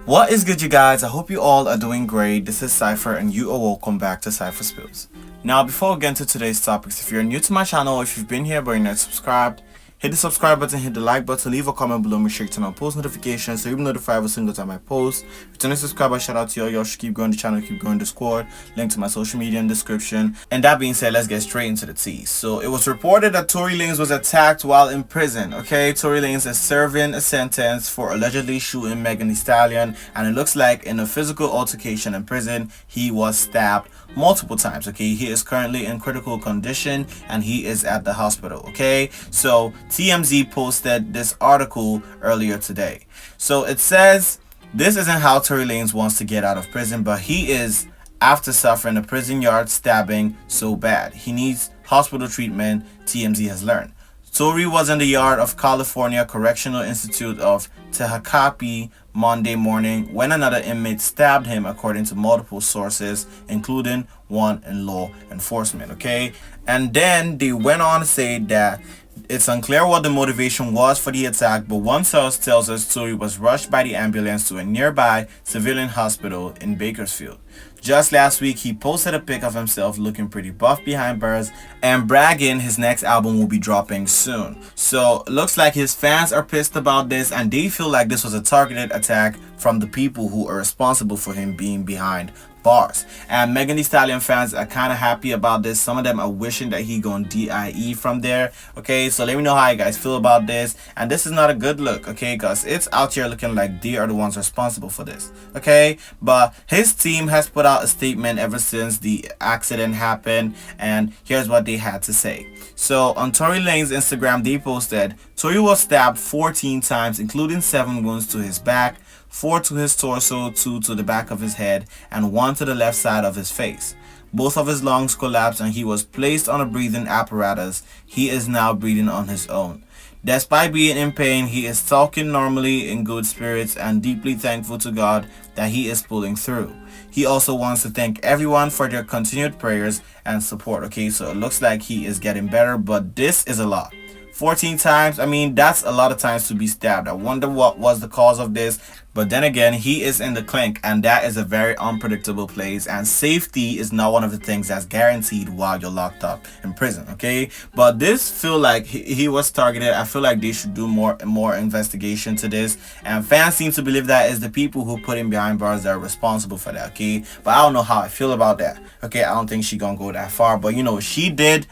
What is good, you guys? I hope you all are doing great. This is Cypher and you are welcome back to Cypher Spills. Now, before we get into today's topics, if you're new to my channel, if you've been here but you're not subscribed, hit the subscribe button, hit the like button, leave a comment below, make sure you turn on post notifications so you'll be notified every single time I post. Returning subscriber, shout out to y'all. Y'all should keep growing the channel, keep growing Discord. Link to my social media in the description. And that being said, let's get straight into the tea. So it was reported that Tory Lanez was attacked while in prison. Okay, Tory Lanez is serving a sentence for allegedly shooting Megan Thee Stallion, and it looks like in a physical altercation in prison, he was stabbed multiple times. Okay, he is currently in critical condition and he is at the hospital. Okay, so TMZ posted this article earlier today. So it says, this isn't how Tory Lanez wants to get out of prison, but he is after suffering a prison yard stabbing so bad. He needs hospital treatment, TMZ has learned. Tory was in the yard of California Correctional Institute of Tehachapi Monday morning when another inmate stabbed him, according to multiple sources, including one in law enforcement. Okay, and then they went on to say that it's unclear what the motivation was for the attack, but one source tells us Tory was rushed by the ambulance to a nearby civilian hospital in Bakersfield. Just last week, he posted a pic of himself looking pretty buff behind bars and bragging his next album will be dropping soon. So looks like his fans are pissed about this and they feel like this was a targeted attack from the people who are responsible for him being behind bars. And Megan Thee Stallion fans are kind of happy about this. Some of them are wishing that he gonna DIE from there. Okay, so let me know how you guys feel about this. And this is not a good look, okay, because it's out here looking like they are the ones responsible for this. Okay, but his team has put out a statement ever since the accident happened, and here's what they had to say. So on Tory Lanez's Instagram, they posted, Tory was stabbed 14 times, including 7 wounds to his back, 4 to his torso, 2 to the back of his head, and 1 to the left side of his face. Both of his lungs collapsed and he was placed on a breathing apparatus. He is now breathing on his own. Despite being in pain, he is talking normally, in good spirits, and deeply thankful to God that he is pulling through. He also wants to thank everyone for their continued prayers and support. Okay, so it looks like he is getting better, but this is a lot. 14 times, I mean, that's a lot of times to be stabbed. I wonder what was the cause of this. But then again, he is in the clink, and that is a very unpredictable place, and safety is not one of the things that's guaranteed while you're locked up in prison. Okay, but this feel like he was targeted. I feel like they should do more investigation to this, and fans seem to believe that it's the people who put him behind bars that are responsible for that. Okay, but I don't know how I feel about that. Okay, I don't think she gonna go that far, but you know, she did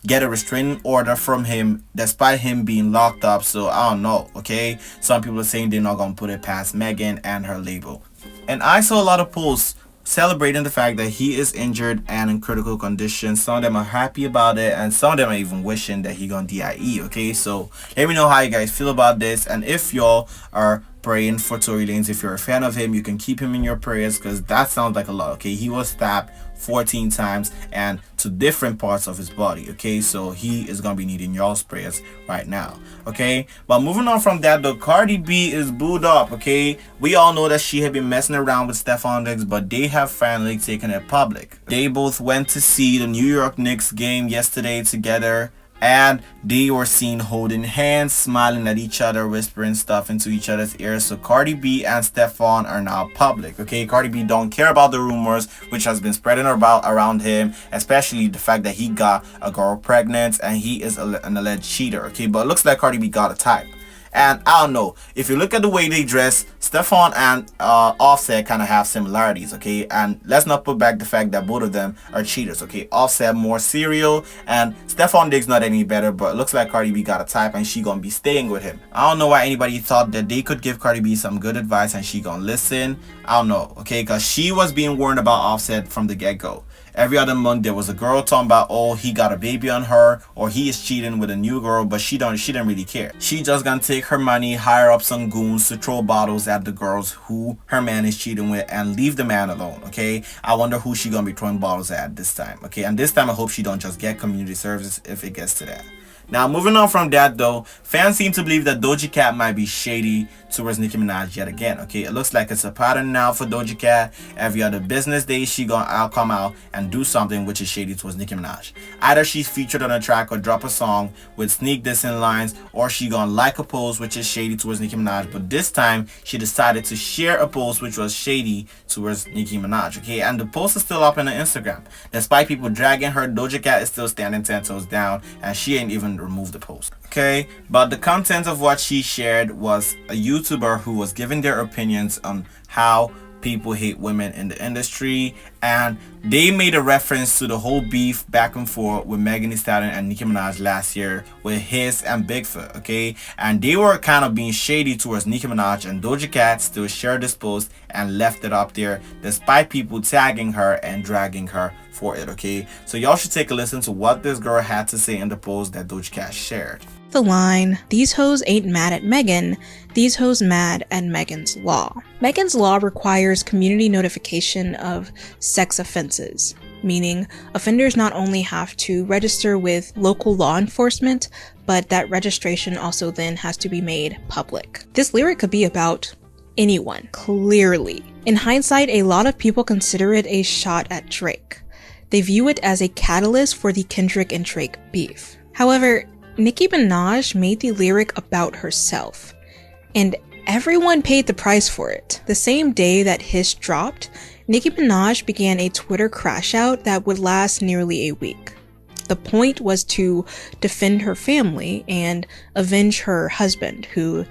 get a restraining order from him despite him being locked up, so I don't know. Okay, some people are saying they're not gonna put it past Megan and her label. And I saw a lot of posts celebrating the fact that he is injured and in critical condition. Some of them are happy about it, and some of them are even wishing that he gonna DIE. Okay, so let me know how you guys feel about this, and if y'all are praying for Tory Lanez, if you're a fan of him, you can keep him in your prayers, because that sounds like a lot. Okay, he was stabbed 14 times and to different parts of his body. Okay, so he is gonna be needing y'all's prayers right now. Okay, but moving on from that though, Cardi B is booed up. Okay, we all know that she had been messing around with Stefon, but they have finally taken it public. They both went to see the New York Knicks game yesterday together, and they were seen holding hands, smiling at each other, whispering stuff into each other's ears. So Cardi B and Stefon are now public. Okay, Cardi B don't care about the rumors which has been spreading about around him, especially the fact that he got a girl pregnant and he is an alleged cheater. Okay, but it looks like Cardi B got a type. And I don't know, if you look at the way they dress, Stefon and Offset kind of have similarities. Okay, and let's not put back the fact that both of them are cheaters. Okay, Offset more serial and Stefon Diggs not any better, but it looks like Cardi B got a type and she gonna be staying with him. I don't know why anybody thought that they could give Cardi B some good advice and she gonna listen. I don't know. Okay, because she was being warned about Offset from the get-go. Every other month there was a girl talking about, oh, he got a baby on her, or he is cheating with a new girl, but she didn't really care. She just gonna take her money, hire up some goons to throw bottles at the girls who her man is cheating with and leave the man alone. Okay, I wonder who she gonna be throwing bottles at this time. Okay, and this time I hope she don't just get community service if it gets to that. Now, moving on from that though, Fans seem to believe that Doja Cat might be shady towards Nicki Minaj yet again. Okay, it looks like it's a pattern now for Doja Cat. Every other business day, she gonna come out and do something which is shady towards Nicki Minaj. Either she's featured on a track or drop a song with sneak dissing lines, or she gonna like a post which is shady towards Nicki Minaj. But this time, she decided to share a post which was shady towards Nicki Minaj. Okay, and the post is still up on her Instagram. Despite people dragging her, Doja Cat is still standing 10 toes down, and she ain't even removed the post. Okay, but the content of what she shared was a YouTuber who was giving their opinions on how people hate women in the industry, and they made a reference to the whole beef back and forth with Megan Thee Stallion and Nicki Minaj last year with Hiss and Bigfoot. Okay, and they were kind of being shady towards Nicki Minaj, and Doja Cat still shared this post and left it up there despite people tagging her and dragging her for it. Okay, so y'all should take a listen to what this girl had to say in the post that Doja Cat shared. The line, "These hoes ain't mad at Megan, these hoes mad at Megan's Law." Megan's Law requires community notification of sex offenses, meaning offenders not only have to register with local law enforcement, but that registration also then has to be made public. This lyric could be about anyone, clearly. In hindsight, a lot of people consider it a shot at Drake. They view it as a catalyst for the Kendrick and Drake beef. However, Nicki Minaj made the lyric about herself, and everyone paid the price for it. The same day that Hiss dropped, Nicki Minaj began a Twitter crash out that would last nearly a week. The point was to defend her family and avenge her husband, who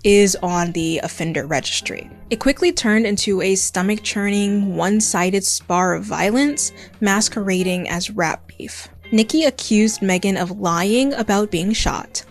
is on the offender registry. It quickly turned into a stomach-churning, one-sided spar of violence masquerading as rap beef. Nicki accused Megan of lying about being shot.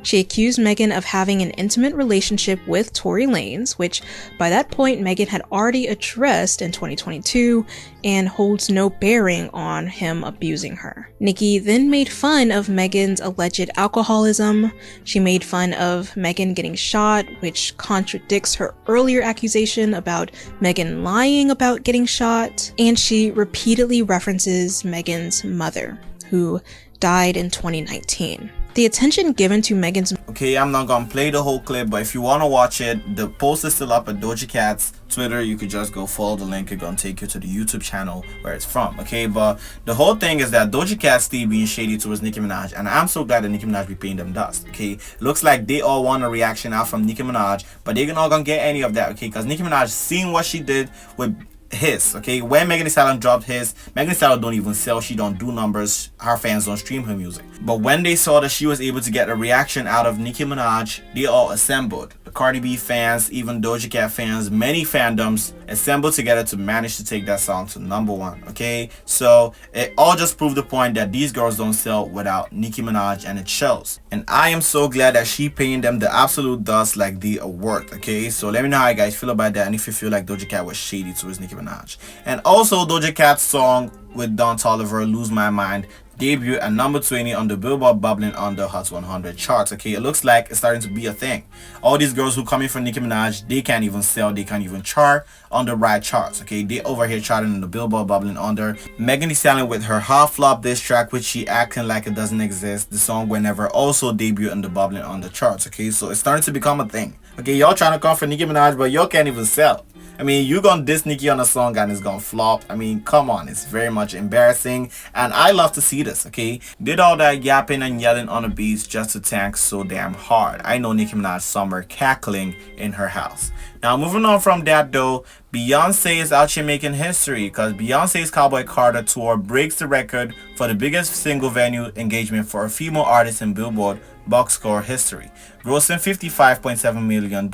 She accused Megan of having an intimate relationship with Tory Lanez, which by that point Megan had already addressed in 2022 and holds no bearing on him abusing her. Nicki then made fun of Megan's alleged alcoholism. She made fun of Megan getting shot, which contradicts her earlier accusation about Megan lying about getting shot. And she repeatedly references Megan's mother, who died in 2019. The attention given to Megan's... Okay, I'm not gonna play the whole clip, but if you wanna watch it, the post is still up at Doja Cat's Twitter. You could just go follow the link. It's gonna take you to the YouTube channel where it's from. Okay, but the whole thing is that Doja Cat still being shady towards Nicki Minaj, and I'm so glad that Nicki Minaj be paying them dust. Okay, looks like they all want a reaction out from Nicki Minaj, but they're not gonna get any of that. Okay, because Nicki Minaj seen what she did with Hiss. Okay, when Megan Thee Stallion dropped Hiss, Megan Thee Stallion don't even sell, she don't do numbers, her fans don't stream her music. But when they saw that she was able to get a reaction out of Nicki Minaj, they all assembled. The Cardi B fans, even Doja Cat fans, many fandoms assembled together to manage to take that song to #1. Okay, so it all just proved the point that these girls don't sell without Nicki Minaj, and it shows. And I am so glad that she paying them the absolute dust like they are worth. Okay, so let me know how you guys feel about that, and if you feel like Doja Cat was shady towards Nicki Minaj. And also Doja Cat's song with Don Toliver, "Lose My Mind," debut at #20 on the Billboard Bubbling Under Hot 100 charts. Okay, it looks like it's starting to be a thing. All these girls who coming from Nicki Minaj, they can't even sell, they can't even chart on the right charts. Okay, they over here charting in the Billboard Bubbling Under. Megan Thee Stallion with her half flop diss track, which she acting like it doesn't exist. The song whenever also debut in the Bubbling Under charts. Okay, so it's starting to become a thing. Okay, y'all trying to come for Nicki Minaj, but y'all can't even sell. I mean, you gonna diss Nicki on a song and it's gonna flop. I mean, come on, it's very much embarrassing, and I love to see this. Okay, did all that yapping and yelling on the beats just to tank so damn hard. I know Nicki Minaj somewhere cackling in her house. Now, moving on from that though, Beyoncé is out here making history, because Beyonce's Cowboy Carter tour breaks the record for the biggest single venue engagement for a female artist in Billboard box score history, grossing $55.7 million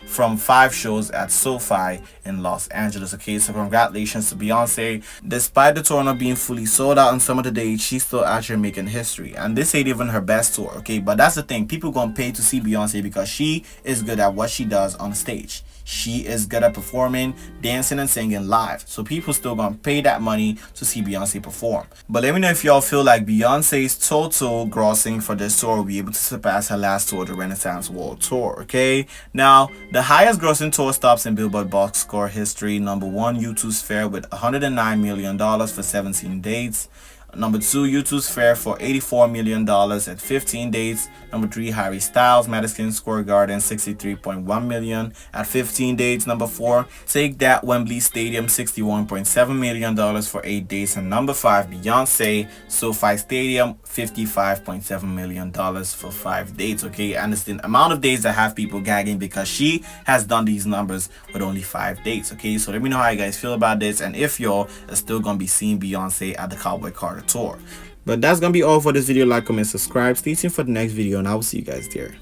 from 5 shows at SoFi in Los Angeles. Okay, so congratulations to Beyonce. Despite the tour not being fully sold out on some of the dates, she's still out here making history, and this ain't even her best tour. Okay, but that's the thing, people gonna pay to see Beyonce because she is good at what she does on stage. She is good at performing, dancing, and singing live. So people still gonna pay that money to see Beyonce perform. But let me know if y'all feel like Beyonce's total grossing for this tour will be able to surpass her last tour, the Renaissance World Tour. Okay, now the highest grossing tour stops in Billboard box score history. #1, U2's Fair with $109 million for 17 dates. Number 2, U2's Fair for $84 million at 15 dates. Number 3, Harry Styles, Madison Square Garden, $63.1 million at 15 dates. Number 4, Take That, Wembley Stadium, $61.7 million for 8 dates. And number 5, Beyoncé, SoFi Stadium, $55.7 million for 5 dates. Okay, and it's the amount of days that have people gagging because she has done these numbers with only 5 dates. Okay, so let me know how you guys feel about this, and if y'all are still gonna be seeing Beyonce at the Cowboy Carter tour. But that's gonna be all for this video. Like, comment, subscribe, stay tuned for the next video, and I will see you guys there.